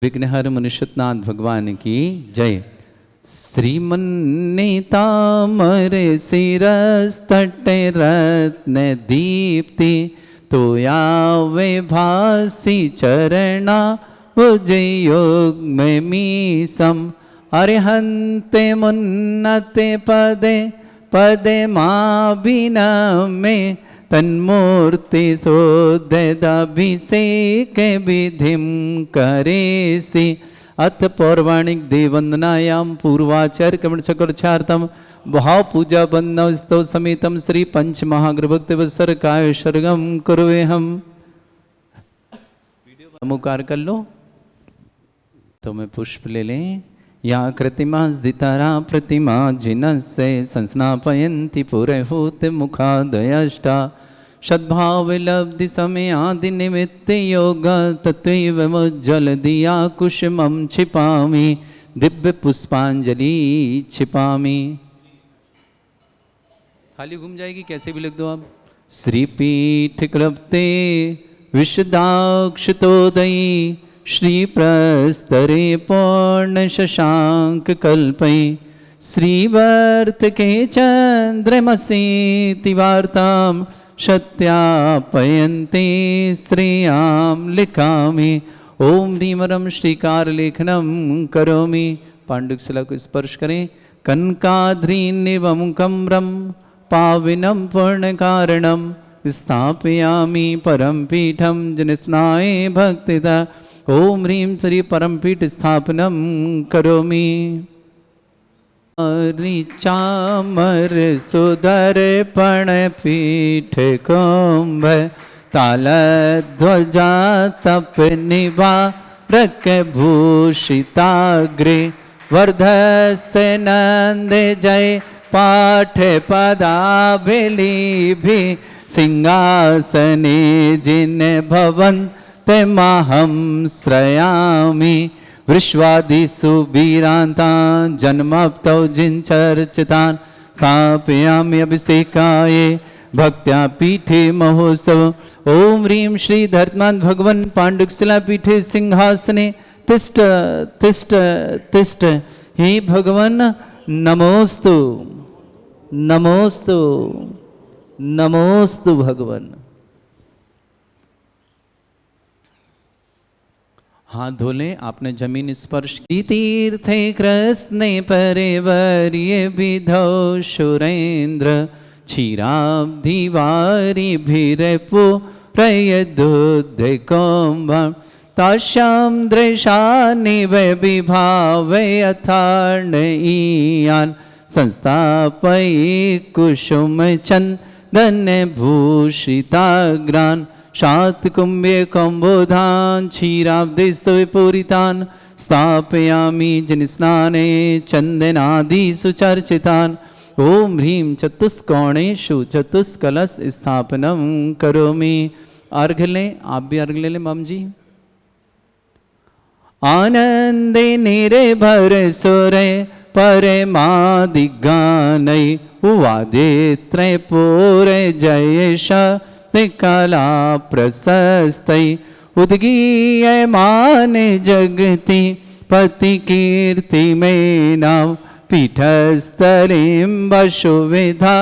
विघ्नहर मुनिषुतनाथ भगवान की जय। श्रीमन्नीतामर शिरस तटे रत्न दीप्ति तोयावे भासी चरणा भुजयोग में मीसम अरिहंते मुन्नते पदे पदे माँ बिना में तन्मूर्ति सोदभिषेक विधिम करेसि अथ पौर्वाणिक देववंदनायां पूर्वाचार्य कमण चक्रचार्तम भाव पूजा बंदव स्तव समेतम श्री पंच महाग्रभक्ति वत्सर काय सर्गम कुरुवे हम। नमोकार कर लो तो मैं पुष्प ले लें। या कृतिमा स्थितारा प्रतिमा जिनस्य संस्नापयन्ति पुरहूत मुखादयष्टा सद्भाव लब्धि समय आदि निमित्त योग तत्व मुज्जल दिया कुसुमं छिपामि दिव्य पुष्पांजलि छिपामि। थाली घूम जाएगी, कैसे भी लिख दो आप। श्रीपीठ क्लप्ते विशदाक्षतोदयी श्री प्रस्तरे पूर्ण शशांक कल्पै श्रीवर्त के चंद्रमसि तिवार्तां सत्यापयन्ते श्रेयां लिखामि। ओम ह्रीमरम श्रीकार लेखनम करोमि। पांडुशिला को स्पर्श करें। कनकाद्रीनिवं कम्रं पाविनं पूर्ण कारणं स्थापयामि परम पीठं जनस्नाय भक्तिदा। ओम ह्रीं श्री परमपीठ स्थापनम करोमि। चामर सुदर्पण पीठ कुंभ तालध्वजा तप निवारक भूषिताग्रे वर्धस्य नंद जय पाठ पदाभिलिभि सिंहासने जिन भवन तमहं श्रयामि। विश्वादिषु वीरान्तान् जन्मप्तौ जिनचर्चितान् स्थापयामि अभिषेकाय भक्त्या पीठे महोत्सव। ओम ह्रीं श्री धर्मान् भगवन् पाण्डुशिला पीठे सिंहासने तिष्ठ तिष्ठ तिष्ठ। हे भगवन् नमोस्तु नमोस्तु नमोस्तु भगवन्। हाथ धोले। आपने जमीन स्पर्श की। तीर्थे कृष्णे परिवर्य विधौ सुरेंद्र क्षीराब्धिवारी भिरपु प्रयदुद्ध कुंभं ताश्यां दृशानिव विभावय अथार्णईयान् संस्थापयि कुसुम चंदन भूषिताग्रान् शातकुंभे कम्बोधान् क्षीराब्धिस्तु विपूरितान् स्थापयामि जनस्नाने चंदनादिषु चर्चितान्। ओम ह्रीं चतुष्कोणेषु चतुष्कलश स्थापनं करोमि। अर्घ लें, आप भी अर्घ ले लें माम जी। आनंदे निर्भर सुरे परमादिगानै उवादे त्रैपूरे जयेश कला प्रशस्तै उद्गीयमान जगति पति कीर्ति में नाम पीठस्थलीं वसुविधा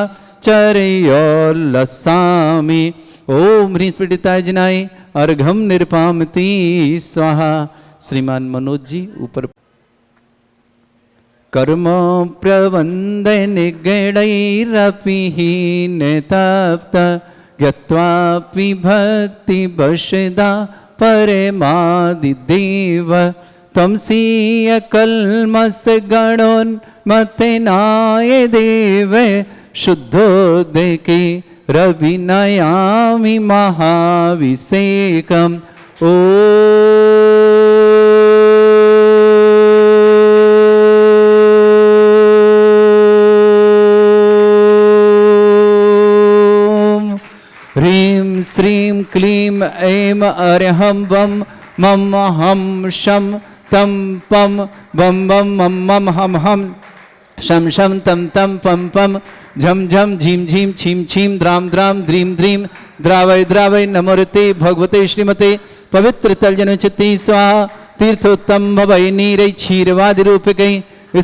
चर्योल्लसामि। ओम ह्रीं पीडिताय जनाय अर्घम निर्पामति स्वाहा। श्रीमान मनोज जी ऊपर। कर्म प्रबंध निगणैरपि हीन तप्त ज्ञत्वापि भक्ति वशदा परमादिदेव त्वमसीय कल्मष गणोन्मतेनाय देव शुद्धोदके रविनयामि महाभिषेकम्। ओ ह्रीं श्रीं क्लीं ऐं अर्हं वं मम हम शं तं पं वं वं मम मम हम हम शम शम तम तम पम पम झम झम झीम झीम छीम छीम द्राम द्राम द्रीम द्रीम द्रावय द्रावय नमोरते भगवते श्रीमते पवित्र तलजन चित्ती स्वाहा तीर्थोत्तम भवै नीरै क्षीरवादिरूपिकै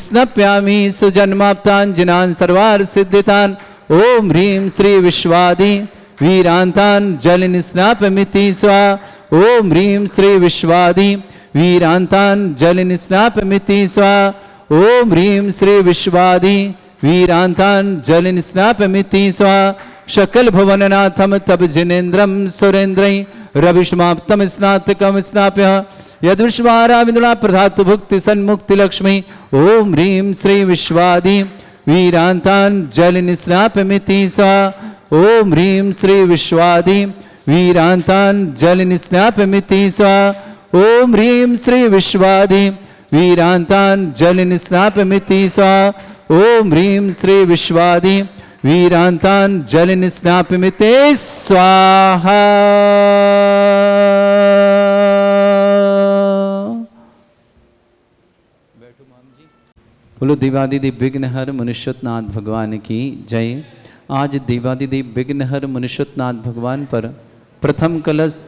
स्नप्यामि सुजन्माप्ताञ्जनान् सर्वार् सिद्धितान् ॐ ह्रीं श्री विश्वादि वीरान्तान् जलनिस्नापमिति स्वाहा ॐ ह्रीं श्री विश्वादि वीरान्तान् जलनिस्नापमिति स्वाहा ॐ ह्रीं श्री विश्वादि वीरान्तान् जलनिस्नापमिति स्वाहा शकल भुवननाथम तब जिनेन्द्रम सुरेन्द्रै रविष्माप्तम स्नातकम स्नाप्य यद्विश्वाराविंदुना प्रधातु भुक्ति सन्मुक्ति लक्ष्मी ओम ह्रीं श्री विश्वादि वीरान्तान् जलनिस्नापमिति स्वाहा ओम ह्रीं श्री विश्वादि वीरान्तान् जलनिस्नापमिति स्वाहा ओम ह्रीं श्री विश्वादि वीरान्तान् जलनिस्नापमिति स्वाहा ओम ह्रीं श्री विश्वादि वीरान्तान् जलनिस्नापमिते स्वाहा। बोलो देवादिदेव विघ्नहर मनुष्योत्नाथ भगवान की जय। आज देवादिदेव विघ्नहर मनुष्योत्नाथ भगवान पर प्रथम कलश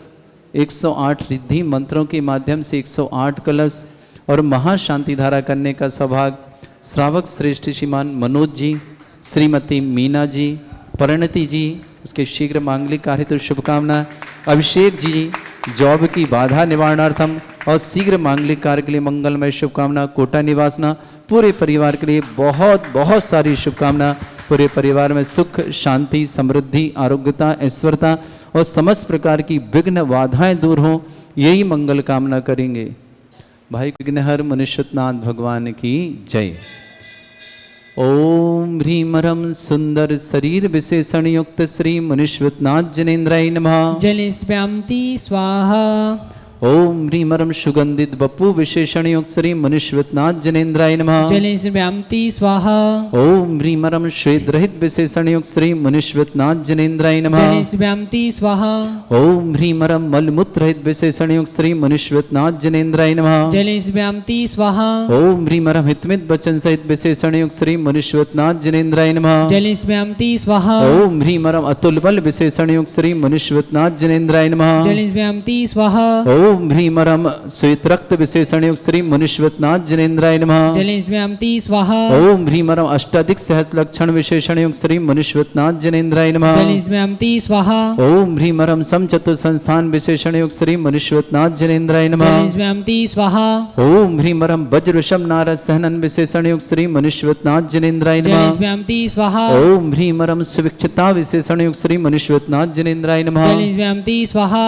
108 रिद्धि मंत्रों के माध्यम से 108 कलश और महाशांति धारा करने का सौभाग्य श्रावक श्रेष्ठ श्रीमान मनोज जी, श्रीमती मीना जी, परिणति जी, उसके शीघ्र मांगलिक कार्य हेतु शुभकामना, अभिषेक जी जॉब की बाधा निवारणार्थम और शीघ्र मांगलिक कार्य के लिए मंगलमय शुभकामना, कोटा निवासना पूरे परिवार के लिए बहुत बहुत सारी शुभकामना। पूरे परिवार में सुख शांति समृद्धि आरोग्यता ऐश्वर्यता और समस्त प्रकार की विघ्न बाधाएं दूर हों, यही मंगल कामना करेंगे। भाई विघ्नहर मनुष्योत्नाथ भगवान की जय। ओम ह्रीमरम सुंदर शरीर विशेषण युक्त श्री मनुष्योत्नाथ जनेन्द्राय नमः। जलिस्व्याम्ति स्वाहा। ओम ह्रीमरम सुगंधित बपू विशेषण युक्त श्री मनुष्योत्नाथ जनेन्द्राय नमः। जलिस्व्याम्ति स्वाहा। ओम ह्रीमरम श्वेत रहित विशेषण युक्त श्री मनुष्योत्नाथ जनेन्द्राय नमः। जलिस्व्याम्ति स्वाहा। ओम ह्रीमरम मलमूत्र रहित विशेषण युक्त श्री मनुष्योत्नाथ जनेन्द्राय नमः। जलिस्व्याम्ति स्वाहा। ओम ह्रीमरम हितमित वचन सहित विशेषण युक्त श्री मनुष्योत्नाथ जनेन्द्राय नमः। जलिस्व्याम्ति स्वाहा। ओम ह्रीमरम अतुल बल विशेषण युक्त श्री मनुष्योत्नाथ जनेन्द्राय नमः। जलिस्व्याम्ति स्वाहा। ओम ह्रीमरम श्वेत रक्त विशेषण युक्त श्री मनुष्योत्नाथ जनेन्द्राय नमः। जलिस्व्याम्ति स्वाहा। ओम ह्रीमरम अष्टाधिक सहस्र लक्षण विशेषण युक्त श्री मनुष्योत्नाथ जनेन्द्राय नमः। जलिस्व्याम्ति स्वाहा। ओम ह्रीमरम समचतुर संस्थान विशेषण युक्त श्री मनुष्योत्नाथ जनेन्द्राय नमः। जलिस्व्याम्ति स्वाहा। ओम ह्रीमरम वज्रवशम नारद सहनन विशेषण युक्त श्री मनुष्योत्नाथ जनेन्द्राय नमः। जलिस्व्याम्ति स्वाहा। ओम ह्रीमरम सुविक्षता विशेषण युक्त श्री मनुष्योत्नाथ जनेन्द्राय नमः। जलिस्व्याम्ति स्वाहा।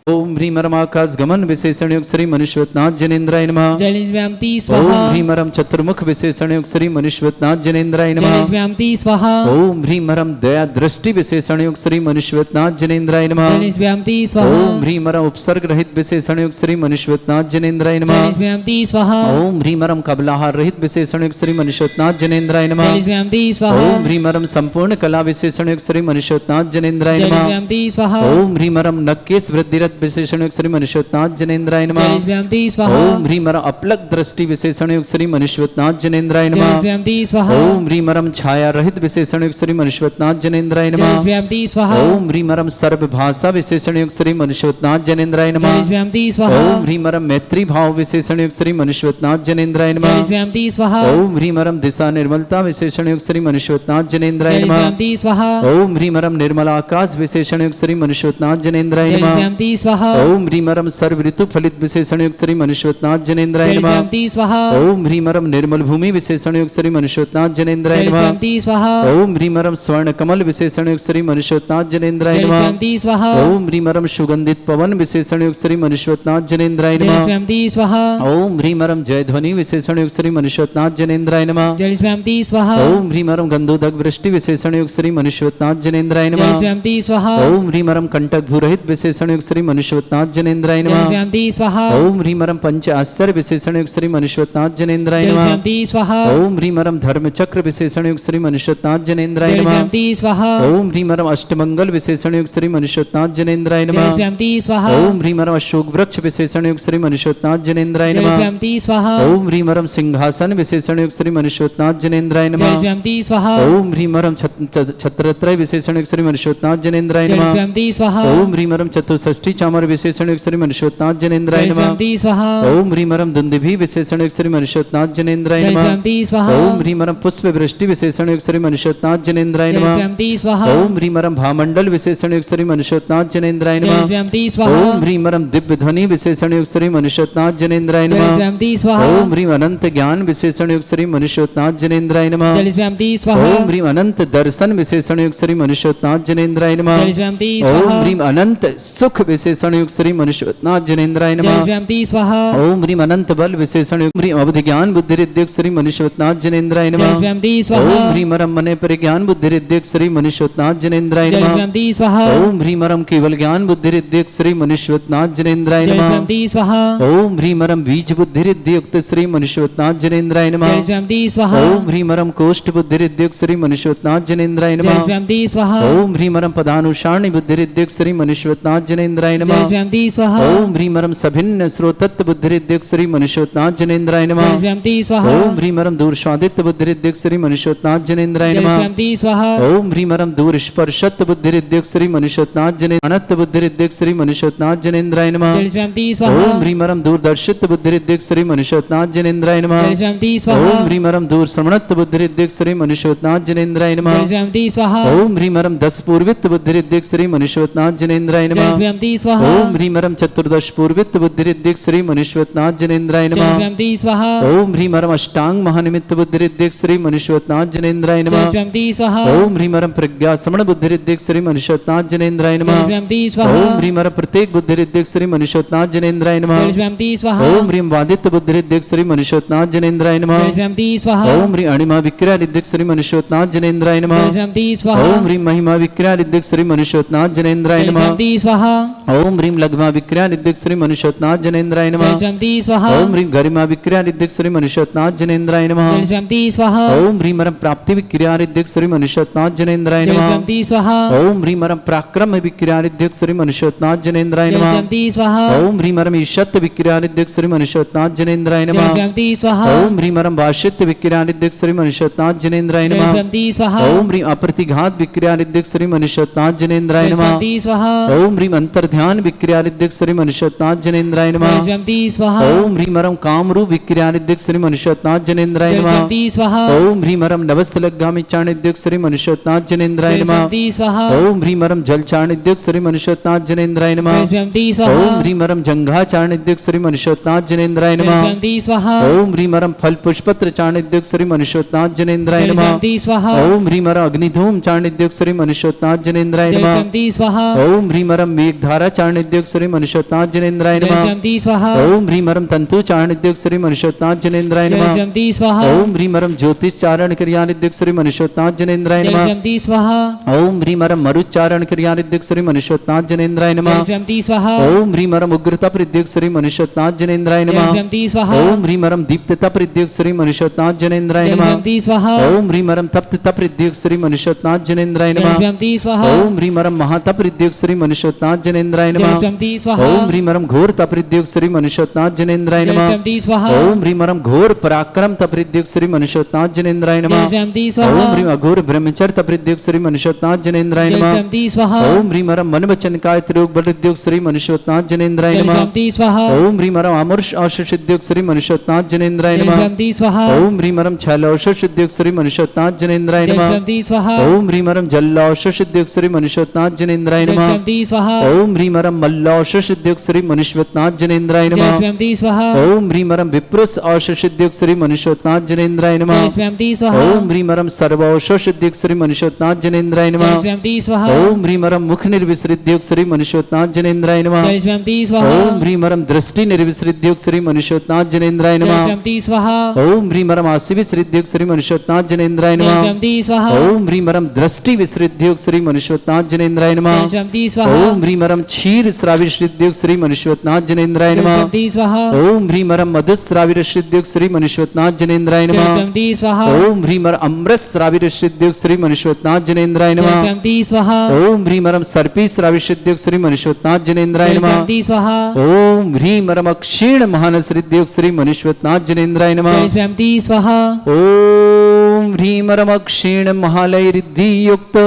ओम ह्रीमरम आकाश गमन विशेषण युक्त श्री मनुष्योत्नाथ जनेन्द्राय नमः। जलिस्व्याम्ति स्वाहा। ओम ह्रीमरम चतुर्मुख विशेषण युक्त श्री मनुष्योत्नाथ जनेन्द्राय नमः। जलिस्व्याम्ति स्वाहा। ओम ह्रीमरम दया दृष्टि विशेषण युक्त श्री मनुष्योत्नाथ जनेन्द्राय नमः। जलिस्व्याम्ति स्वाहा। ओम ह्रीमरम उपसर्ग रहित विशेषण युक्त श्री मनुष्योत्नाथ जनेन्द्राय नमः। जलिस्व्याम्ति स्वाहा। ओम ह्रीमरम कबलाहार रहित विशेषण युक्त श्री मनुष्योत्नाथ जनेन्द्राय नमः। जलिस्व्याम्ति स्वाहा। ओम ह्रीमरम संपूर्ण कला विशेषण युक्त श्री मनुष्योत्नाथ जनेन्द्राय नमः। जलिस्व्याम्ति स्वाहा। ओम ह्रीमरम नक्केश वृद्धिरत विशेषण युक्त श्री मनुष्योत्नाथ जनेन्द्राय नमः। जलिस्व्याम्ति स्वाहा। ओम ह्रीमरम अपलक दृष्टि विशेषण युक्त श्री मनुष्योत्नाथ जनेन्द्राय नमः। जलिस्व्याम्ति स्वाहा। ओम ह्रीमरम छाया रहित विशेषण युक्त श्री मनुष्योत्नाथ जनेन्द्राय नमः। जलिस्व्याम्ति स्वाहा। ओम ह्रीमरम सर्व भाषा विशेषण युक्त श्री मनुष्योत्नाथ जनेन्द्राय नमः। जलिस्व्याम्ति स्वाहा। ओम ह्रीमरम मैत्री भाव विशेषण युक्त श्री मनुष्योत्नाथ जनेन्द्राय नमः। जलिस्व्याम्ति स्वाहा। ओम ह्रीमरम दिशा निर्मलता विशेषण युक्त श्री मनुष्योत्नाथ जनेन्द्राय नमः। जलिस्व्याम्ति स्वाहा। ओम ह्रीमरम निर्मल आकाश विशेषण युक्त श्री मनुष्योत्नाथ जनेन्द्राय नमः। जलिस्व्याम्ति स्वाहा। ओम ह्रीमरम सर्व ऋतु फलित विशेषण युक्त श्री मनुष्योत्नाथ जनेन्द्राय नमः। जलिस्व्याम्ति स्वाहा। ओम ह्रीमरम निर्मल भूमि विशेषण युक्त श्री मनुष्योत्नाथ जनेन्द्राय नमः। जलिस्व्याम्ति स्वाहा। ओम ह्रीमरम स्वर्ण कमल विशेषण युक्त श्री मनुष्योत्नाथ जनेन्द्राय नमः। जलिस्व्याम्ति स्वाहा। ओम ह्रीमरम सुगंधित पवन विशेषण युक्त श्री मनुष्योत्नाथ जनेन्द्राय नमः। जलिस्व्याम्ति स्वाहा। ओम ह्रीमरम जय ध्वनि विशेषण युक्त श्री मनुष्योत्नाथ जनेन्द्राय नमः। जलिस्व्याम्ति स्वाहा। ओम ह्रीमरम गंधोदक वृष्टि विशेषण युक्त श्री मनुष्योत्नाथ जनेन्द्राय नमः। जलिस्व्याम्ति स्वाहा। ओम ह्रीमरम कंटक भूरहित विशेषण युक्त श्री मनुष्योत्नाथ जनेन्द्राय नमः। जलिस्व्याम्ति स्वाहा। ओम ह्रीमरम पंच आश्चर्य विशेषण युक्त श्री मनुष्योत्नाथ जनेन्द्राय नमः। जलिस्व्याम्ति स्वाहा। ओम ह्रीमरम धर्म चक्र विशेषण युक्त श्री मनुष्योत्नाथ जनेन्द्राय नमः। जलिस्व्याम्ति स्वाहा। ओम ह्रीमरम अष्टमंगल विशेषण युक्त श्री मनुष्योत्नाथ जनेन्द्राय नमः। जलिस्व्याम्ति स्वाहा। ओम ह्रीमरम अशोक वृक्ष विशेषण युक्त श्री मनुष्योत्नाथ जनेन्द्राय नमः। जलिस्व्याम्ति स्वाहा। ओम ह्रीमरम सिंहासन विशेषण युक्त श्री मनुष्योत्नाथ जनेन्द्राय नमः। जलिस्व्याम्ति स्वाहा। ओम ह्रीमरम छत्रत्रय विशेषण युक्त श्री मनुष्योत्नाथ जनेन्द्राय नमः। जलिस्व्याम्ति स्वाहा। ओम ह्रीमरम चतुष्षष्ठी चामर विशेषण युक्त श्री मनुष्योत्नाथ जनेन्द्राय जय नमः। स्वयं दी स्वाहा ओम ह्रीम रम दुंदुभि विशेषण युक्त श्री मनुष्योत्नाथ जनेन्द्राय जय नमः। स्वयं दी स्वाहा ओम ह्रीम रम पुष्प वृष्टि विशेषण युक्त श्री मनुष्योत्नाथ जनेन्द्राय जय नमः। स्वयं दी स्वाहा ओम ह्रीम रम भामंडल विशेषण युक्त श्री मनुष्योत्नाथ जनेन्द्राय जय नमः। स्वयं दी स्वाहा ओम ह्रीम रम दिव्य ध्वनि विशेषण युक्त श्री मनुष्योत्नाथ जनेन्द्राय जय नमः। स्वयं दी स्वाहा ओम ह्रीम अनंत ज्ञान विशेषण युक्त श्री मनुष्योत्नाथ जनेन्द्राय नमः। जय स्वयं दी स्वाहा ओम ह्रीम अनंत दर्शन विशेषण युक्त श्री मनुष्योत्नाथ जनेन्द्राय नमः। जय स्वयं दी ओम स्वाहा ह्रीम अनंत सुख विशेषण युक्त श्री मनुष्योत्नाथ जनेन्द्राय जय नमः। स्वयं दी स्वाहा ओम ह्रीम अनंत बल विशेषण युक्त ह्रीम अवधि ज्ञान बुद्धि रिद्धिक श्री मनुष्योत्नाथ जनेन्द्राय जय नमः। स्वयं दी स्वाहा ओम ह्रीम रम मने परिज्ञान बुद्धि रिद्धिक श्री मनुष्योत्नाथ जनेन्द्राय जय नमः। स्वयं दी स्वाहा ओम ह्रीम रम केवल ज्ञान बुद्धि रिद्धिक श्री मनुष्योत्नाथ जनेन्द्राय जय नमः। स्वयं दी स्वाहा ओम ह्रीम रम बीज बुद्धि रिद्धि युक्त श्री मनुष्योत्नाथ जनेन्द्राय नमः। जय स्वयं दी स्वाहा ओम ह्रीम रम कोष्ठ बुद्धि रिद्धि युक्त श्री मनुष्योत्नाथ जनेन्द्राय जय नमः। स्वयं दी स्वाहा ओम ह्रीम रम पदानुसारणी बुद्धि रिद्धि युक्त श्री मनुष्योत्नाथ जनेन्द्राय जय नमः। स्वयं दी स्वाहा ओम ह्रीम रम सभिन्न स्रोतत्व बुद्धि रिद्धि युक्त श्री मनुष्योत्नाथ जनेन्द्राय जय नमः। स्वयं दी स्वाहा ओम ह्रीम रम दूर स्वादित्य बुद्धि रिद्धि युक्त श्री मनुष्योत्नाथ जनेन्द्राय जय नमः। स्वयं दी स्वाहा ओम ह्रीम रम दूर स्पर्शत्व बुद्धि रिद्धि युक्त श्री मनुष्योत्नाथ जनेन्द्र बुद्धि रिद्धि युक्त श्री मनुष्योत्नाथ जनेन्द्राय नमः। जय स्वयं दी स्वाहा ओम ह्रीम रम दूरदर्शित्व बुद्धि रिद्धि युक्त श्री मनुष्योत्नाथ जनेन्द्राय नमः। जय स्वयं दी स्वाहा ओम ह्रीम रम दूर श्रवणत्व बुद्धि रिद्धि युक्त श्री मनुष्योत्नाथ जनेन्द्राय जय नमः। स्वयं दी स्वाहा ओम ह्रीम रम दस पूर्वित्व बुद्धि रिद्धि युक्त श्री मनुष्योत्नाथ जनेन्द्राय जय नमः। स्वयं दी स्वाहा ओम ह्रीम रम चतुर्दश पूर्वित्व बुद्धि रिद्धि युक्त श्री मनुष्योत्नाथ जनेन्द्राय जय नमः। स्वयं दी स्वाहा ओम ह्रीम रम अष्टांग महानिमित्त बुद्धि रिद्धि युक्त श्री मनुष्योत्नाथ जनेन्द्राय जय नमः। स्वयं दी स्वाहा ओम ह्रीम रम प्रज्ञा समण बुद्धि रिद्धि युक्त श्री मनुष्योत्नाथ जनेन्द्राय जय नमः। स्वयं दी स्वाहा ओम ह्रीम रम प्रत्येक बुद्धि रिद्धि युक्त श्री मनुष्योत्नाथ जनेन्द्राय जय नमः। स्वयं दी स्वाहा ओम ह्रीम वादित्य बुद्धि रिद्धि युक्त श्री मनुष्योत्नाथ जनेन्द्राय नमः। जय स्वयं दी स्वाहा ओम ह्रीम अणिमा विक्रिया रिद्धि युक्त श्री मनुष्योत्नाथ जनेन्द्राय जय नमः। स्वयं दी स्वाहा ओम ह्रीम महिमा विक्रिया रिद्धि युक्त श्री मनुष्योत्नाथ जनेन्द्राय जय नमः। स्वयं दी स्वाहा ओम ह्रीम लघ्मा विक्रिया रिद्धि युक्त श्री मनुष्योत्नाथ जनेन्द्राय जय नमः। स्वयं दी स्वाहा ओम ह्रीम गरिमा विक्रिया रिद्धि युक्त श्री मनुष्योत्नाथ जनेन्द्राय नमः। जय स्वयं दी स्वाहा ओम ह्रीम रम प्राप्ति विक्रिया रिद्धि युक्त श्री मनुष्योत्नाथ जनेन्द्राय जय नमः। स्वयं दी स्वाहा ओम ह्रीम रम पराक्रम विक्रिया रिद्धि युक्त श्री मनुष्योत्नाथ जनेन्द्राय जय नमः। स्वयं दी स्वाहा ओम ह्रीम रम ईशत्व विक्रिया रिद्धि युक्त श्री मनुष्योत्नाथ जनेन्द्राय जय नमः। स्वयं दी स्वाहा ओम ह्रीम रम वाशित्व विक्रिया रिद्धि युक्त श्री मनुष्योत्नाथ जनेन्द्राय जय नमः। स्वयं दी स्वाहा ओम ह्रीम अप्रतिघात विक्रिया रिद्धि युक्त श्री मनुष्योत्नाथ जनेन्द्राय जय नमः। स्वयं दी स्वाहा ओम ह्रीम अंतर्ध्यान विक्रिया रिद्धि युक्त श्री मनुष्योत्नाथ जनेन्द्राय जय नमः। स्वयं दी स्वाहा ओम ह्रीम रम कामरूप विक्रिया रिद्धि युक्त श्री मनुष्योत्नाथ जनेन्द्राय जय नमः। स्वयं दी स्वाहा ओम ह्रीम रम नवस्थलगामी चाणिद्य युक्त श्री मनुष्योत्नाथ जनेन्द्राय जय नमः। स्वयं दी स्वाहा ओम ह्रीम रम जल चाणिद्य युक्त श्री मनुष्योत्नाथ जनेन्द्राय नमः। जय स्वयं दी स्वाहा ओम ह्रीम रम जंघा चाणिद्य युक्त श्री मनुष्योत्नाथ जनेन्द्राय जय नमः। स्वयं दी स्वाहा ओम ह्रीम रम फल पुष्पत्र चाणिद्य युक्त श्री मनुष्योत्नाथ जनेन्द्राय जय नमः। स्वयं दी स्वाहा ओम ह्रीम रम अग्निधूम चाणिद्य युक्त श्री मनुष्योत्नाथ जनेन्द्राय जय नमः। स्वयं दी स्वाहा ओम ह्रीम रम मेघधारा चाणिद्य युक्त श्री मनुष्योत्नाथ जनेन्द्राय जय नमः। स्वयं दी स्वाहा ओम ह्रीम रम तंतु चाणिद्य युक्त श्री मनुष्योत्नाथ जनेन्द्राय जय नमः। स्वयं दी स्वाहा ओम ह्रीम रम ज्योतिष चारण क्रियानिद्य युक्त श्री मनुष्योत्नाथ जनेन्द्राय जय नमः। स्वयं दी स्वाहा ओम ह्रीम रम मरुच्चारण क्रियानिद्य युक्त श्री मनुष्योत्नाथ जनेन्द्राय जय नमः। स्वयं दी स्वाहा ओम ह्रीम रम उग्रता प्रद्युक्त श्री मनुष्योत्नाथ जनेन्द्राय जय नमः। स्वयं दी स्वाहा ओम ह्रीम रम दीप्तता प्रद्युक्त श्री मनुष्योत्नाथ जनेन्द्राय जय नमः। स्वयं दी स्वाहा ओम ह्रीम रम तप्तता प्रद्युक्त श्री मनुष्योत्नाथ जनेन्द्राय जय नमः। स्वयं दी स्वाहा ओम ह्रीम रम महाता प्रद्युक्त श्री मनुष्योत्नाथ जनेन्द्राय जय नमः। स्वयं दी स्वाहा ओम ह्रीम रम घोर तप्रद्युक्त श्री मनुष्योत्नाथ जनेन्द्राय जय नमः। स्वयं दी स्वाहा ओम ह्रीम रम घोर पराक्रम तप्रद्युक्त श्री मनुष्योत्नाथ जनेन्द्राय जय नमः। स्वयं दी ओम स्वाहा ह्रीम अघोर ब्रह्मचर्य तप्रद्युक्त श्री मनुष्योत्नाथ जनेन्द्राय जय नमः। स्वयं दी स्वाहा ओम ह्रीम रम मन वचन काय त्रियोग बलद्युक्त श्री मनुष्योत्नाथ जनेन्द्राय जय नमः। स्वयं दी स्वाहा ओम ह्रीम रम अमर्ष औषधिद्युक्त श्री मनुष्योत्नाथ जनेन्द्राय जय नमः। स्वयं दी स्वाहा ओम ह्रीम रम छल औषधिद्युक्त श्री मनुष्योत्नाथ जनेन्द्राय जय नमः। स्वयं दी स्वाहा ओम ह्रीम रम जल औषधिद्युक्त श्री मनुष्योत्नाथ जनेन्द्राय जय नमः। स्वयं दी स्वाहा ओम ह्रीम रम मल्ल औषधिद्युक्त श्री मनुष्योत्नाथ जनेन्द्राय जय नमः। स्वयं दी स्वाहा ओम ह्रीम रम विप्रुस औषधिद्युक्त श्री मनुष्योत्नाथ जनेन्द्राय जय नमः। स्वयं दी स्वाहा ओम ह्रीम रम सर्व औषधिद्युक्त श्री मनुष्योत्नाथ जनेन्द्राय जय नमः। स्वयं दी स्वाहा ओम ह्रीम रम मुख निर्विसृद्युक्त श्री मनुष्योत्नाथ जनेन्द्राय नमः। जय स्वयं दी स्वाहा ओम ह्रीम रम दृष्टि निर्विसृद्युक्त श्री मनुष्योत्नाथ जनेन्द्राय जय नमः। स्वयं दी स्वाहा ओम ह्रीम रम आसि विसृद्युक्त श्री मनुष्योत्नाथ जनेन्द्राय जय नमः। स्वयं दी स्वाहा ओम ह्रीम रम दृष्टि विसृद्युक्त श्री मनुष्योत्नाथ जनेन्द्राय नमः। जय स्वयं दी स्वाहा ओम ह्रीम रम क्षीर श्राविश्रुद्युक्त श्री मनुष्योत्नाथ जनेन्द्राय जय नमः। स्वयं दी स्वाहा ओम ह्रीम रम मधुश्राविश्रुद्युक्त श्री मनुष्योत्नाथ जनेन्द्राय जय नमः। स्वयं दी स्वाहा ओम ह्रीम रम अमृत श्राविश्रुद्युक्त श्री मनुष्योत्नाथ जनेन्द्राय जय नमः। स्वयं दी स्वाहा ओम ह्रीम रम सर्पी श्राविश्रुद्युक्त श्री मनुष्योत्नाथ जनेन्द्राय जय नमः। स्वयं दी स्वाहा ओम ह्रीम रम क्षीण महानसृद्युक्त श्री मनुष्योत्नाथ जनेन्द्राय नमः। जय स्वयं दी स्वाहा ओम ह्रीम रम क्षीण महालय रिद्धि युक्त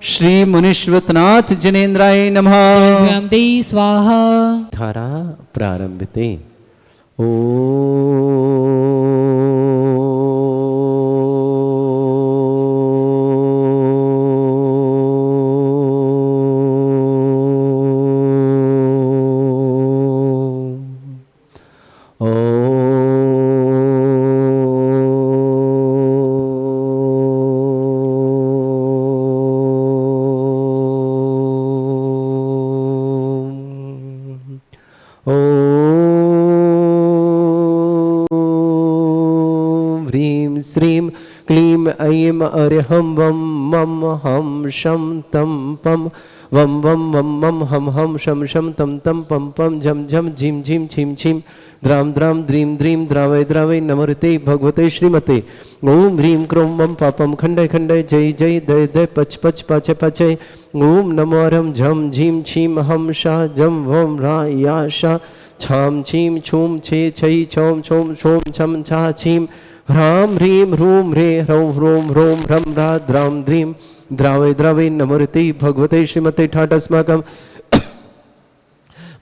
श्री मुनीश्वरनाथ जिनेन्द्राय नमः। स्वयं स्वाहा। धारा प्रारंभते। श्रीं क्लीं ऐं अर्हं वं मं हं शं तं पं वं वं वं मं हं हं शं शं तं तं पं पं झं झं झीं झीं छीं छीं द्रां द्रां द्रीं द्रीं द्रावय द्रावय नमस्ते भगवते श्रीमते। ओम ह्रीं क्रों मं पापं खण्डय खण्डय जय जय दय दय पच पच पाचय पाचय। ओम नमो हरं झं झीं छीं हं शा जं वं रा या शा छां छीं छूं छे छै छौं छौं छौं छं छा छीं ह्रां ह्रीं ह्रूं ह्रे ह्रौं ह्रों ह्रों ह्रं ह्रा द्रां द्रीं द्रावय द्रावय नमोते भगवते श्रीमते। ठाट अस्माकं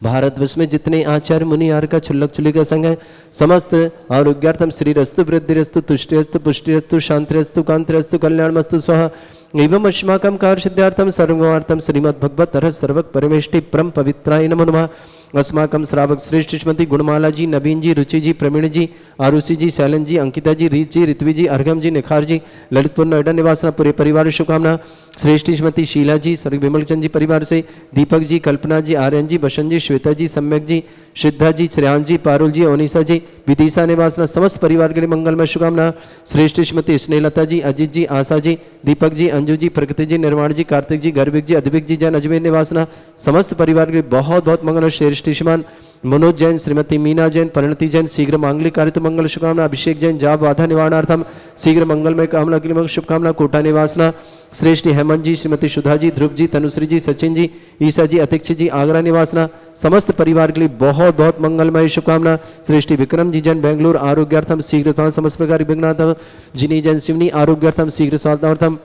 भारतवर्ष में जितने आचार्य मुनि आर का छुल्लक छुल्ली का संघ है, समस्त आरोग्यार्थम श्रीरस्तु वृद्धिरस्तु तुष्टिरस्तु पुष्टिरस्तु शांतिरस्तु कांतिरस्तु कल्याणमस्तु स्वाहा। एवं अस्माकं कार्य सिद्धार्थम सर्वगुणार्थम श्रीमद् भगवत तरह सर्वक परमेष्टि परम पवित्राय नमो नमः। अस्माकं श्रावक श्रेष्ठ श्रीमती गुणमाला जी, नवीन जी, रुचि जी, प्रवीण जी, आरुषि जी, शैलन जी, अंकिता जी, रीत जी, ऋत्वी जी, अर्घम जी, निखार जी, ललितपुर नोएडा निवासना पूरे परिवार शुभकामना। श्रेष्ठ श्रीमती शीला जी, स्वर्ग विमल चंद जी परिवार से, दीपक जी, कल्पना जी, आर्यन जी, बसंत जी, श्वेता जी, सम्यक जी, श्रद्धा जी, श्रेयांश जी, पारुल जी, ओनिसा जी, विदिशा निवासना समस्त परिवार के लिए मंगलमय शुभकामना। श्रेष्ठ श्रीमती स्नेहलता जी, अजित जी, आशा जी, दीपक जी, अंजू जी, प्रकृति जी, निर्माण जी, कार्तिक जी, गर्भिक जी, अद्विक जी, जैन अजमेर निवासना समस्त परिवार के लिए बहुत बहुत मंगल। श्रेष्ठ श्रीमान मनोज जैन, श्रीमती मीना जैन, परिणति जैन शीघ्र मांगलिक कार्य तो मंगल शुभकामना। अभिषेक जैन जाप बाधा निवारणार्थम शीघ्र मंगलमय कामना के लिए शुभकामना। कोटा निवासना श्रेष्ठ हेमंत जी, श्रीमती सुधा जी, ध्रुव जी, तनुश्री जी, सचिन जी, ईसा जी, अतिक्षी जी, आगरा निवासना समस्त परिवार के लिए बहुत बहुत मंगलमय शुभकामना। श्रेष्ठ विक्रम जी जैन बेंगलुरु आरोग्यार्थम शीघ्र समस्त प्रकार विघ्नार्थम। जिनी जैन शिवनी आरोग्यार्थम शीघ्र स्वास्थ्यार्थम।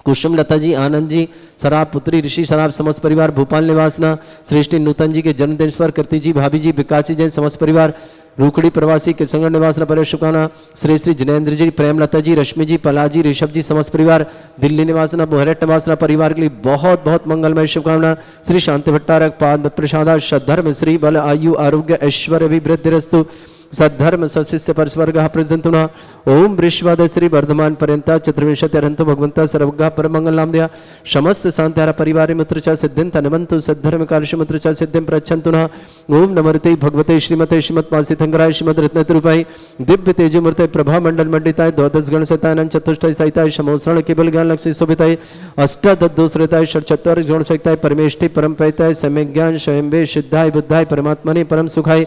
कुसुम लता जी, आनंद जी, शराब पुत्री ऋषि शराब समस्त परिवार भोपाल निवासना। श्रेष्ठ नूतन जी के जन्मदिन पर कृति जी, भाभी जी, विकास जी जैन समस्त परिवार रूखड़ी प्रवासी के संगठन निवासना पर शुभकामना। श्री श्री जिनेन्द्र जी, प्रेमलता जी, रश्मि जी, पला जी, ऋषभ जी समस्त परिवार दिल्ली निवासना बोहरट निवासना परिवार के लिए बहुत बहुत मंगलमय शुभकामना। श्री शांति भट्टारक पाद प्रसादा सद्धर्म श्री बल आयु आरोग्य ऐश्वर्य अभिवृद्धिरस्तु सद्धर्म सशिष्य परस्वर्ग प्रजंतुना। ओम वृषवाद श्री वर्धमान पर्यंता चतुर्विंशति अरंतो भगवंता सर्वगा परमंगल नाम दिया समस्त शांत्यारा परिवार मित्र च सिद्धिं तनवंतु सद्धर्म कार्य मित्र च सिद्धिं प्रच्छन्तुना। ओम नमस्ते भगवते श्रीमते श्रीमत्मासी थंगराय श्रीमद रत्नरूपाय दिव्य तेज मूर्ते प्रभा मंडल मंडिताय द्वादश गण सतानंद चतुष्टय सहिताय समोसरण केवल ज्ञान लक्ष्य शोभिताय अष्टादशोश्रिताय षट्चत्वार गुण सहिताय परमेष्टि परम पैताय सम्य ज्ञान स्वयं सिद्धाय बुद्धाय परमात्मने परम सुखाय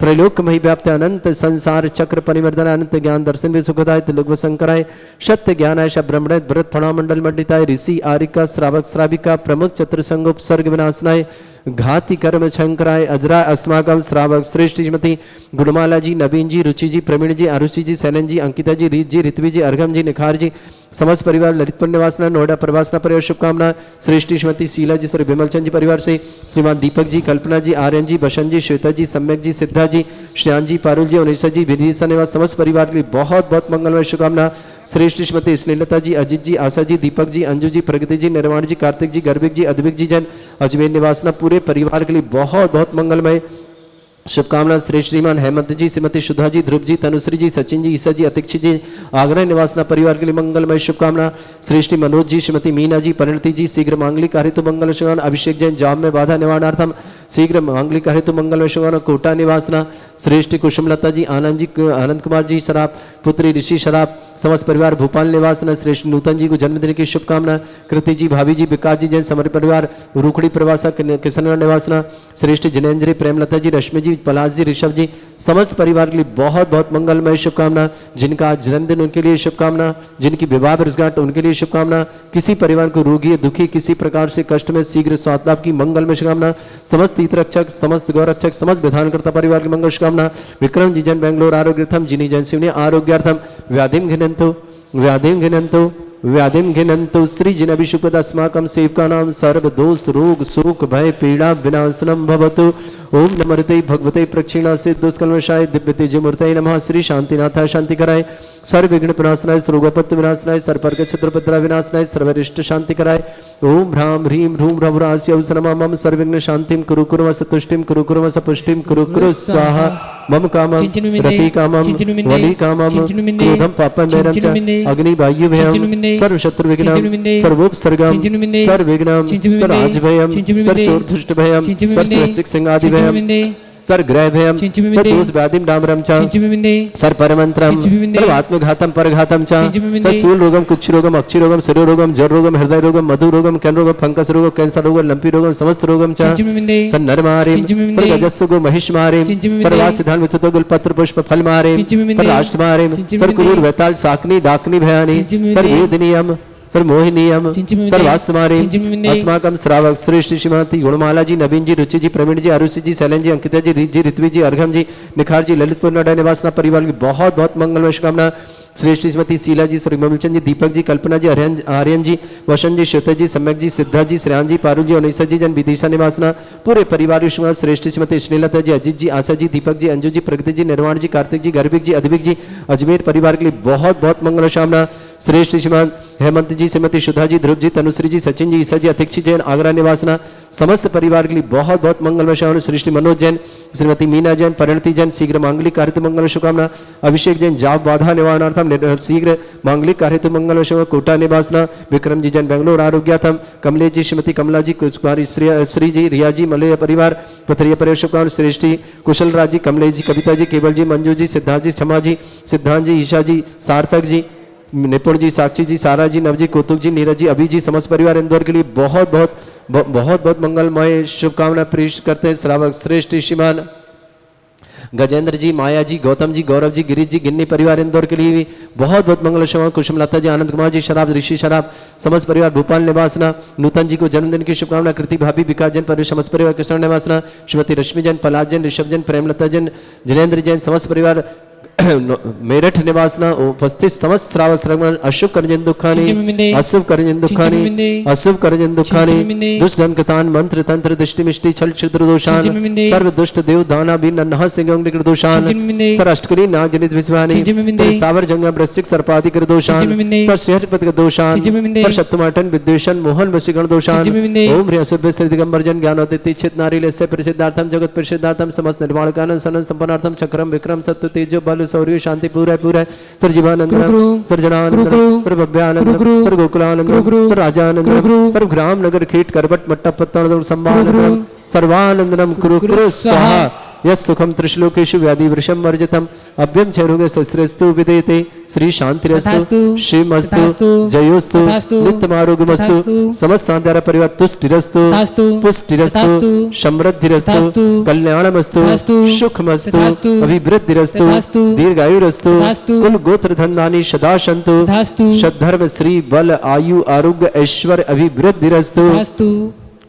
त्रैलोक मही व्याप्त अनंत संसार चक्र परिवर्तन अनंत ज्ञान दर्शन भी सुखदाय त्रिलोक शंकराय सत्य ज्ञानाय ब्रह्मण व्रत फणा मंडल मंडिताय ऋषि आरिका श्रावक श्राविका प्रमुख चतुर संगोपसर्ग विनाशनाय घाति कर्म शंकराय अजरा अस्माकम श्रावक श्रेष्ठ श्रीमती गुणमाला जी, नवीन जी, रुचि जी, प्रवीण जी, आरुषि जी, शैलन जी, अंकिता जी, रीत जी, ऋत्वी जी, अर्घम जी, निखार जी समस्त परिवार ललितपुर निवासना नोएडा प्रवासना परिवार शुभकामना। श्रेष्ठ श्रीमती शीला जी, श्री विमल चंद जी परिवार से श्रीमान दीपक जी, कल्पना जी, आर्यन जी, बसंत जी, श्वेता जी, सम्यक जी, सिद्धा जी, श्रेयान जी, पारुल जी, ओनिसा जी, विदिशा निवास समस्त परिवार के लिए बहुत बहुत मंगलमय शुभकामना। श्रेष्ठ श्रीमती स्नेहलता जी, अजित जी, आशा जी, दीपक जी, अंजू जी, प्रगति जी, निर्माण जी, कार्तिक जी, गर्भिक जी, अद्विक जी, जैन अजमेर निवासना पूरे परिवार के लिए बहुत बहुत मंगलमय शुभकामना। श्रेष्ठ श्रीमान हेमंत जी, श्रीमती सुधा जी, ध्रुव जी, तनुश्री जी, सचिन जी, ईसा जी, अतिक्षी जी, आगरा निवासना परिवार के लिए मंगलमय शुभकामना। श्रेष्ठ मनोज जी, श्रीमती मीना जी, परिणति जी शीघ्र मांगलिक हेतु मंगल शुभकामना। अभिषेक जैन जाम में बाधा निवारणार्थम शीघ्र मांगलिक हेतु मंगलमय शुभकामना। कोटा निवासना श्रेष्ठ कुसुमलता जी, आनंद जी, आनंद कुमार जी, शराब पुत्री ऋषि शराब समस्त परिवार भोपाल निवासना। श्रेष्ठ नूतन जी को जन्मदिन की शुभकामना। कृति जी, भाभी जी, विकास जी जैन समर परिवार रूखड़ी प्रवासा किशनगढ़ निवासना। श्रेष्ठ जिनेन्द्र, प्रेमलता जी, रश्मि जी, पलाश जी, ऋषभ जी समस्त परिवार के लिए बहुत बहुत मंगलमय शुभकामना। जिनका आज जन्मदिन उनके लिए शुभकामना, जिनकी विवाह वर्षगांठ उनके लिए शुभकामना। किसी परिवार को रोगी दुखी किसी प्रकार से कष्ट में शीघ्र स्वास्थ्य लाभ की मंगलमय शुभकामना। समस्त तीर्थरक्षक समस्त गौरक्षक समस्त विधानकर्ता परिवार की मंगल शुभकामना। विक्रम जी जैन बेंगलोर आरोग्यर्थम, जिनी जैन शिवनी आरोग्यार्थम, व्याधिम घिनंतु व्याधिम घिनंतु सृजनभिषुपदस्माकं सेवकानां सर्वदोष रोग शोक भय पीड़ा विनाशनम भवतु। ओम नमस्ते भगवते प्रक्षिणासे दुष्कल्मषाय दिव्य तेजमूर्तये नमः। श्री शांतिनाथाय शांतिकराय सर्वविघ्न विनाशनाय सर्वोपत्ति विनाशनाय सर्पर्क क्षत्रपद्रा विनाशनाय सर्वरिष्ट शांतिकराय ओम ह्रां ह्रीं ह्रूं ह्रवरास्य अवसरमा मम सर्वविघ्न शांतिं कुरु कुरु सतुष्टिं कुरु कुरु सपुष्टिं कुरु कुरु स्वाहा। मम कामं रति कामं वली कामं क्रोधं पापं मेरं च अग्नि वायु भयं सर्वशत्रु विघ्नं सर्वोपसर्गं सर्वविघ्नं सर्वराजभयं सर्वचोरदुष्ट भयं सर्वसिक सिंहादि भयं सर ग्रह भयम सर दोष व्याधिम डामरम च सर परमंत्रम सर आत्मघातम परघातम च सर सूल रोगम कुक्षि रोगम अक्षि रोगम शिरो रोगम जर रोगम हृदय रोगम मधु रोगम कैन रोगम फंगस रोगम कैंसर रोगम लंपी रोगम समस्त रोगम च सर नर मारे सर गजस्सु गो महिष मारे सर वासिधान विततो गुल पत्र पुष्प फल मारे सर राष्ट्र मारे सर कुरूर वेताल साकनी डाकनी भयानी सर वेदनीयम सर मोहिनीयम सर वासमारे अस्माकम श्रावक श्रेष्ठ श्रीमती गुणमाला जी नवीन जी रुचि जी प्रवीण जी अरुषि जी शैलन जी अंकिता जी रीत जी ऋत्वी जी अर्घम जी निखार जी ललितपुर नोएडा निवासना परिवार की बहुत बहुत मंगलमय शुभकामना। श्रेष्ठ श्रीमती शीला जी सुरिमलचंद जी दीपक जी कल्पना जी आर्यन जी वसन जी श्वेता जी सम्यक जी सिद्धा जी श्रेयान जी पारुल जी अनिशा जी जन विदिशा निवासना पूरे परिवार की श्रेष्ठ श्रीमती श्रीलता जी अजीत जी आशा जी दीपक जी अंजू जी प्रगति जी निर्वाण जी कार्तिक जी गर्भिक जी अद्विक जी अजमेर परिवार के लिए बहुत बहुत मंगल कामना। श्रेष्ठ श्रीमान हेमंत जी श्रीमती सुधा जी ध्रुव जी तनुश्री जी सचिन जी ईसा जी अतिक्षी जैन आगरा निवासना समस्त परिवार के लिए बहुत बहुत मंगलमय कामना। श्रेष्ठ मनोज जैन श्रीमती मीना जैन परिणति जैन शीघ्र मांगलिक कार्य मंगल शुभकामना। अभिषेक जैन जाप बाधा निवारणार्थम शीघ्र मांगलिक कार्य मंगल शुभ कोटा निवासना। विक्रम जी जैन बेंगलोर आरोग्यार्थम कमलेश जी श्रीमती कमला जी कुमारी श्री जी रिया जी मलय परिवार पथरिया परिवार शुभकामना। श्रेष्ठी कुशल राज जी कमलेश जी कविता जी केवल जी मंजू जी सिद्धार्थ जी क्षमा जी सिद्धांत जी ईशा जी सार्थक जी निपुण जी साक्षी जी सारा जी नव जी कौतुक जी नीरज जी अभी जी समस्त परिवार इंदौर के लिए बहुत बहुत मंगलमय शुभकामना प्रेषित करते हैं। श्रावक श्रेष्ठ श्रीमान गजेंद्र जी माया जी गौतम जी गौरव जी गिरीश जी गिन्नी परिवार इंदौर के लिए भी बहुत बहुत मंगल शुभकामना। कुसुमलता जी आनंद कुमार जी शराब ऋषि शराब समस्त परिवार भोपाल निवासना। नूतन जी को जन्मदिन की शुभकामना। कृति भाभी विकास जैन परिवार समस्त परिवार कृष्ण निवासना। श्रीमती रश्मि जैन पलाश जैन ऋषभ जैन प्रेमलता जैन जिनेन्द्र जैन समस्त परिवार मेरठ निवासना उपस्थित समस्त श्रावक श्रवण अशुभ करजन दुखानी अशुभ करजन दुखानी अशुभ करजन दुखानी दुष्ट धनकतान मंत्र तंत्र दृष्टि मिष्टि छल क्षुद्र दोषान सर्व दुष्ट देव दाना भी नन्हा सिंह दोषान सर अष्टकुली नाग जनित विश्वानी स्थावर जंगम वृश्चिक सर्पादि कर दोषान सर श्रेष्ठपद का दोषान सर शत्रुमाटन विद्वेषण मोहन वशीकरण दोषान ओम ह्री असुभ श्री दिगंबर जन ज्ञानोदित चित नारी लेस्य प्रसिद्धार्थम जगत प्रसिद्धार्थम समस्त निर्माण कानन सनन संपन्नार्थम चक्रम विक्रम सत्य तेजो बल सौर्य शांति पूरा पूरा सर जीवानंद सर जनानंद सर भव्यानंद सर गोकुलानंद सर राजानंद सर ग्राम नगर खेट करबट मट्टा पत्ता सम्मानंद सर्वानंदनम कुरु कुरु स्वाहा। यस सुखम त्रिश्लोकेशु व्याधि वृषम वर्जितम अभ्यम क्षयरोगे शस्त्रस्तु विदेते श्री शांतिरस्तु श्रीमस्तु जयोस्तु नित्यमारोग्यमस्तु समस्त आधार परिवार तुष्टिरस्तु पुष्टिरस्तु समृद्धिरस्तु कल्याणमस्तु सुखमस्तु अभिवृद्धिरस्तु दीर्घायुरस्तु कुल गोत्र धन्धानि सदा सन्तु सद्धर्म श्री बल आयु आरोग्य ऐश्वर्य अभिवृद्धिरस्तु।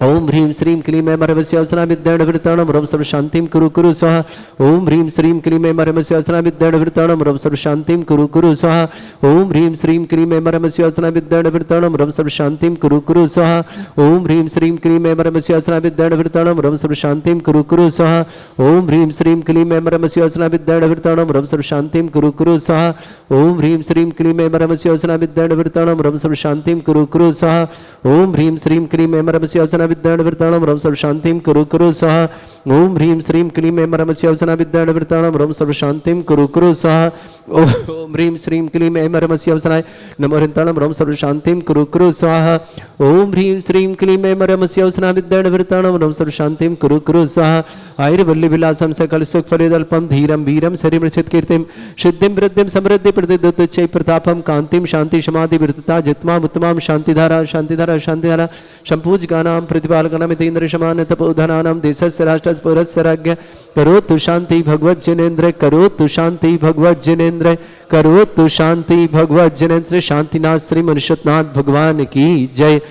ओम ह्रीं श्रीं क्लीं ऐं मरमस्यावसना विद्याण वृताणम रव सर्व शांतिं कुरु कुरु स्वाहा। ओम ह्रीं श्रीं क्लीं ऐं मरमस्यावसना विद्याण वृताणम रव सर्व शांतिं कुरु कुरु स्वाहा। ओम ह्रीं श्रीं क्लीं ऐं मरमस्यावसना विद्याण वृताणम रव सर्व शांतिं कुरु कुरु स्वाहा। ओम ह्रीं श्रीं क्लीं ऐं मरमस्यावसना विद्याण वृताणम रव सर्व शांतिं कुरु कुरु स्वाहा। ओम ह्रीं श्रीं क्लीं ऐं मरमस्यावसना विद्याण वृताणम रव सर्व शांतिं कुरु कुरु स्वाहा। ओम ह्रीं श्रीं क्लीं ऐं मरमस्यावसना विद्याण वृताणम रव सर्व शांतिं कुरु कुरु स्वाहा। ओम ह्रीं श्रीं क्लीं ऐं मरमस्यावसना विद्याण वृताणम रव सर्व शांतिं कुरु कुरु स्वाहा। ओम ह्रीं श्रीं क्लीं ऐं मरमस्यावसना विद्याण वृताणम रव सर्व शांतिं कुरु कुरु स्वाहा। ओम ह्रीं श्रीं क्लीं ऐं मरमस्यावसनाय नमो हृताणम रव सर्व शांतिं कुरु कुरु स्वाहा। ओम ह्रीं श्रीं क्लीं ऐं मरमस्यावसना विद्याण वृताणम रव सर्व शांतिं कुरु कुरु स्वाहा। आयुर्वल्ली विलासम सकल सुख फलिदल्पम धीरम वीरम शरीरमृच्छित कीर्तिम सिद्धिं वृद्धिं समृद्धि प्रतिदुच्चै प्रतापम कांतिम शांति समाधि वृत्तता जित्माम उत्तमाम शांतिधारा शांतिधारा शांतिधारा संपूजकानां प्रतिपालकानामितेन्द्र समान तपोधनानां देशस्य राष्ट्रस्य पौरस्य राज्ञ करोतु शांति भगवत जिनेन्द्र करोतु शांति भगवत जिनेन्द्र करोतु शांति भगवत जिनेन्द्र। शांतिनाथ श्री मनुष्यनाथ भगवान की जय।